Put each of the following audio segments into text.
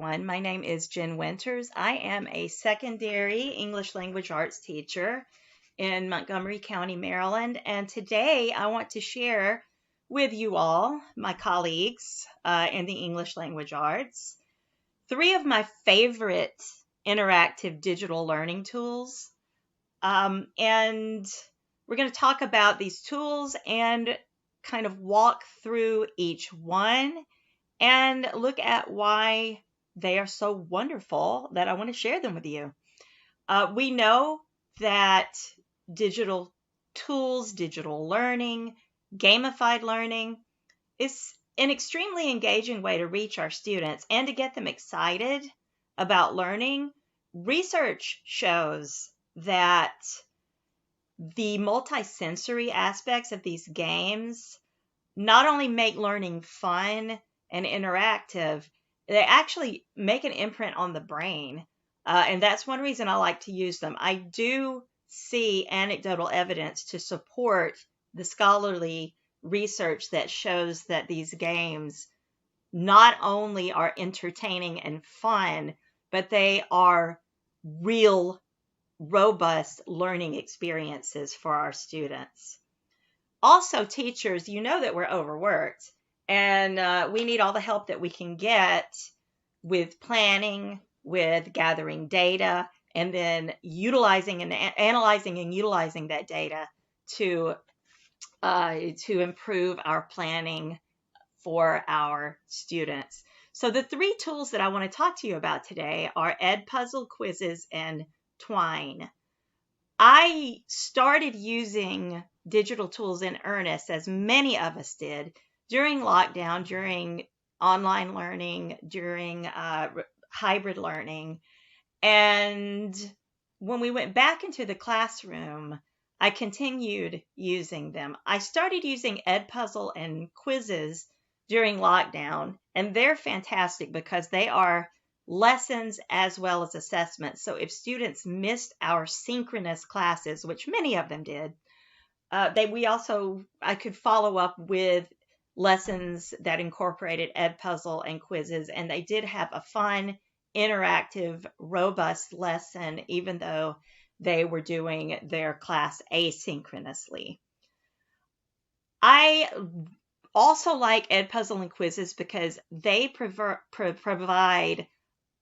everyone. My name is Jen Winters. I am a secondary English language arts teacher in Montgomery County, Maryland. And today I want to share with you all, my colleagues in the English language arts, 3 of my favorite interactive digital learning tools. And we're going to talk about these tools and kind of walk through each one and look at why they are so wonderful that I want to share them with you. We know that digital tools, digital learning, gamified learning is an extremely engaging way to reach our students and to get them excited about learning. Research shows that the multisensory aspects of these games not only make learning fun and interactive, they actually make an imprint on the brain. And that's one reason I like to use them. I do see anecdotal evidence to support the scholarly research that shows that these games not only are entertaining and fun, but they are real, robust learning experiences for our students. Also, teachers, you know that we're overworked, and we need all the help that we can get with planning, with gathering data, and then utilizing and analyzing and utilizing that data to improve our planning for our students. So the 3 tools that I want to talk to you about today are Edpuzzle, Quizizz, and Twine. I started using digital tools in earnest, as many of us did, during lockdown, during online learning, during hybrid learning. And when we went back into the classroom, I continued using them. I started using Edpuzzle and Quizizz during lockdown, and they're fantastic because they are lessons as well as assessments. So if students missed our synchronous classes, which many of them did, I could follow up with lessons that incorporated Edpuzzle and Quizizz, and they did have a fun, interactive, robust lesson, even though they were doing their class asynchronously. I also like Edpuzzle and Quizizz because they provide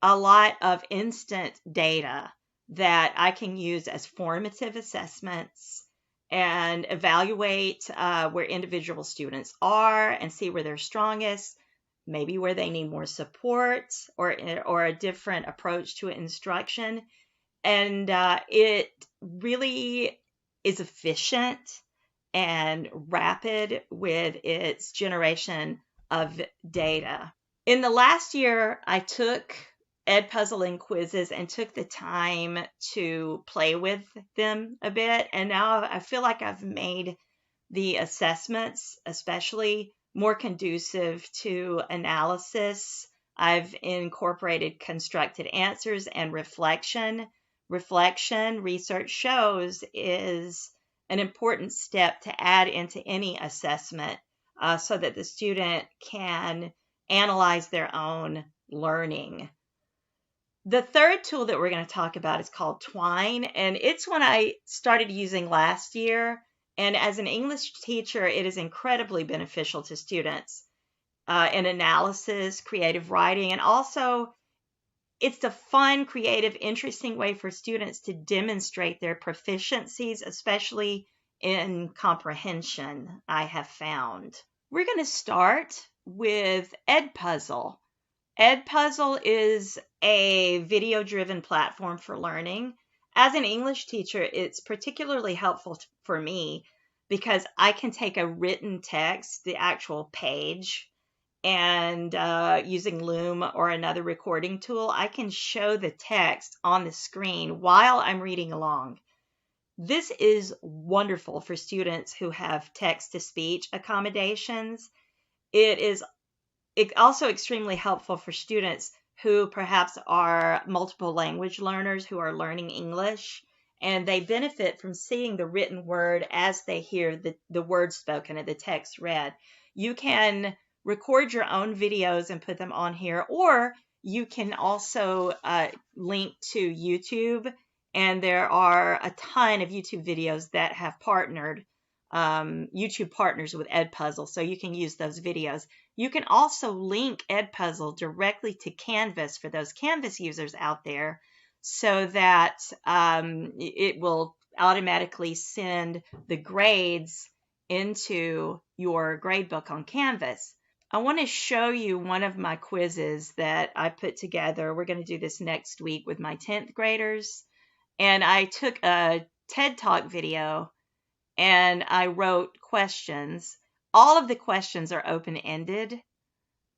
a lot of instant data that I can use as formative assessments and evaluate where individual students are and see where they're strongest, maybe where they need more support or a different approach to instruction. And it really is efficient and rapid with its generation of data. In the last year, I took Edpuzzle and Quizizz and took the time to play with them a bit. And now I feel like I've made the assessments, especially, more conducive to analysis. I've incorporated constructed answers and reflection. Reflection, research shows, is an important step to add into any assessment so that the student can analyze their own learning. The third tool that we're going to talk about is called Twine, and it's one I started using last year. And as an English teacher, it is incredibly beneficial to students in analysis, creative writing, and also it's a fun, creative, interesting way for students to demonstrate their proficiencies, especially in comprehension, I have found. We're going to start with Edpuzzle. Edpuzzle is a video-driven platform for learning. As an English teacher, it's particularly helpful for me because I can take a written text, the actual page, and using Loom or another recording tool, I can show the text on the screen while I'm reading along. This is wonderful for students who have text-to-speech accommodations. It's also extremely helpful for students who perhaps are multiple language learners who are learning English, and they benefit from seeing the written word as they hear the words spoken and the text read. You can record your own videos and put them on here, or you can also link to YouTube, and there are a ton of YouTube videos that have partnered. YouTube partners with Edpuzzle, so you can use those videos. You can also link Edpuzzle directly to Canvas for those Canvas users out there, so that it will automatically send the grades into your gradebook on Canvas. I want to show you one of my quizzes that I put together. We're going to do this next week with my 10th graders. And I took a TED Talk video and I wrote questions. All of the questions are open-ended,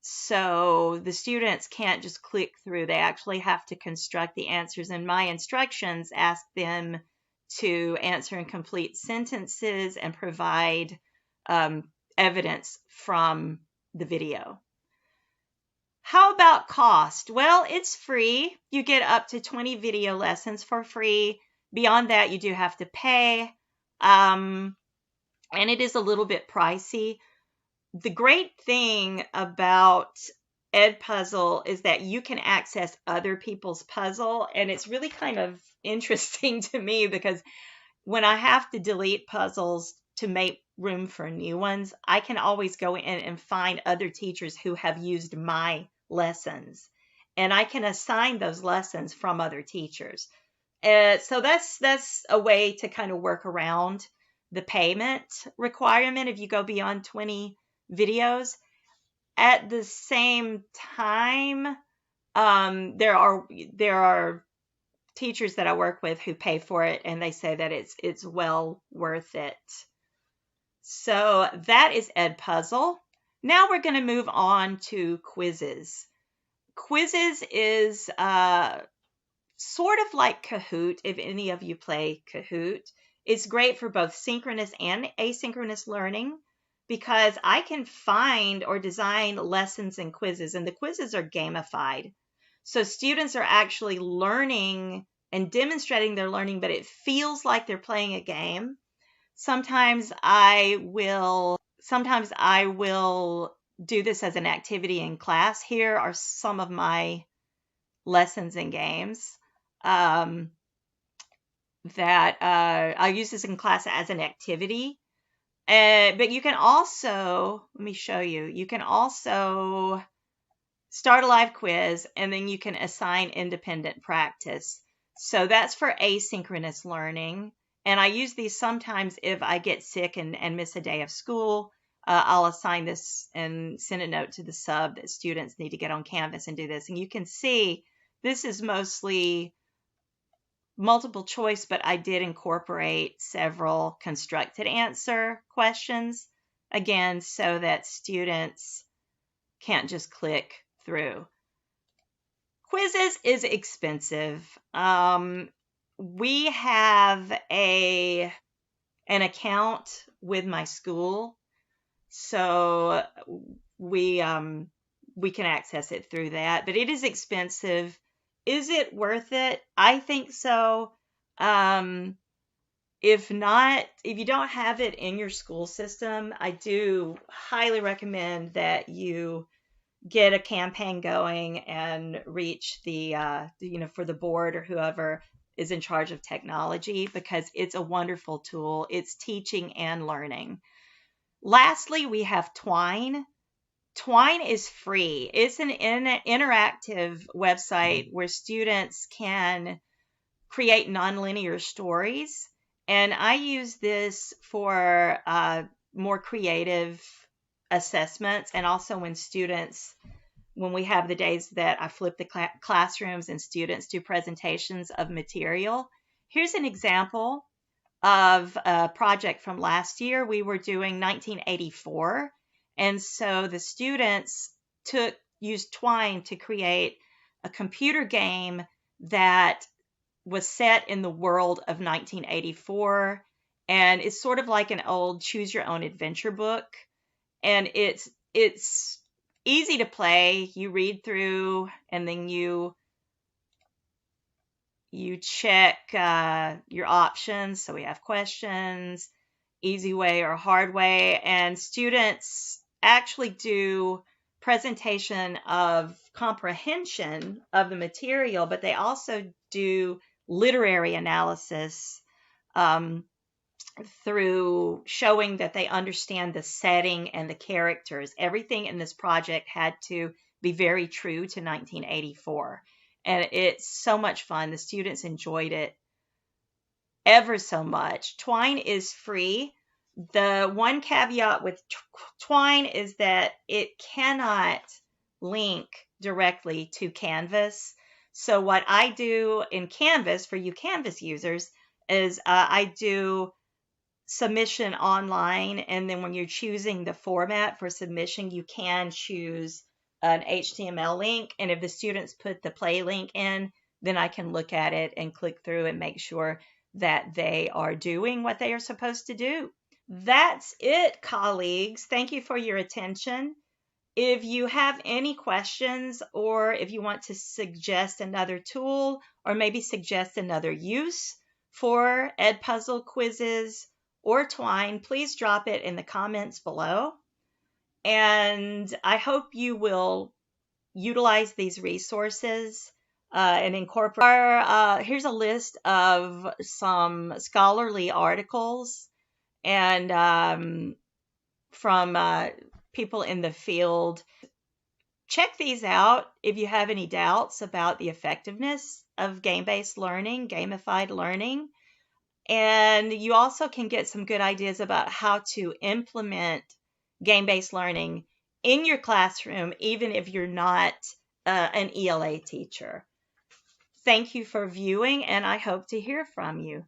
so the students can't just click through. They actually have to construct the answers, and my instructions ask them to answer in complete sentences and provide evidence from the video. How about cost? Well, it's free. You get up to 20 video lessons for free. Beyond that, you do have to pay. And it is a little bit pricey. The great thing about Edpuzzle is that you can access other people's puzzle, and it's really kind of interesting to me because when I have to delete puzzles to make room for new ones, I can always go in and find other teachers who have used my lessons, and I can assign those lessons from other teachers. So that's a way to kind of work around the payment requirement if you go beyond 20 videos. At the same time, there are teachers that I work with who pay for it, and they say that it's well worth it. So that is Edpuzzle. Now we're going to move on to Quizizz. Quizizz is sort of like Kahoot, if any of you play Kahoot. It's great for both synchronous and asynchronous learning because I can find or design lessons and quizzes, and the quizzes are gamified. So students are actually learning and demonstrating their learning, but it feels like they're playing a game. Sometimes I will do this as an activity in class. Here are some of my lessons and games that I use this in class as an activity. But you can also, let me show you, you can also start a live quiz, and then you can assign independent practice. So that's for asynchronous learning. And I use these sometimes if I get sick and miss a day of school. I'll assign this and send a note to the sub that students need to get on Canvas and do this. And you can see this is mostly multiple choice, but I did incorporate several constructed answer questions, again, so that students can't just click through. Quizizz is expensive. We have an account with my school, so we can access it through that, but it is expensive. Is it worth it? I think so. If not, if you don't have it in your school system, I do highly recommend that you get a campaign going and reach the, for the board or whoever is in charge of technology, because it's a wonderful tool. It's teaching and learning. Lastly, we have Twine. Twine is free. It's an interactive website where students can create nonlinear stories. And I use this for more creative assessments, and also when we have the days that I flip the classrooms and students do presentations of material. Here's an example of a project from last year. We were doing 1984. And so the students used Twine to create a computer game that was set in the world of 1984. And it's sort of like an old choose your own adventure book. And it's easy to play. You read through, and then you check your options. So we have questions, easy way or hard way, and students actually do presentation of comprehension of the material, but they also do literary analysis through showing that they understand the setting and the characters. Everything in this project had to be very true to 1984. And it's so much fun. The students enjoyed it ever so much. Twine is free. The one caveat with Twine is that it cannot link directly to Canvas. So what I do in Canvas, for you Canvas users, is I do submission online, and then when you're choosing the format for submission, you can choose an HTML link, and if the students put the play link in, then I can look at it and click through and make sure that they are doing what they are supposed to do. That's it, colleagues. Thank you for your attention. If you have any questions, or if you want to suggest another tool, or maybe suggest another use for Edpuzzle, Quizizz, or Twine, please drop it in the comments below. And I hope you will utilize these resources and incorporate. Here's a list of some scholarly articles and from people in the field. Check these out if you have any doubts about the effectiveness of game-based learning, gamified learning. And you also can get some good ideas about how to implement game-based learning in your classroom, even if you're not an ELA teacher. Thank you for viewing, and I hope to hear from you.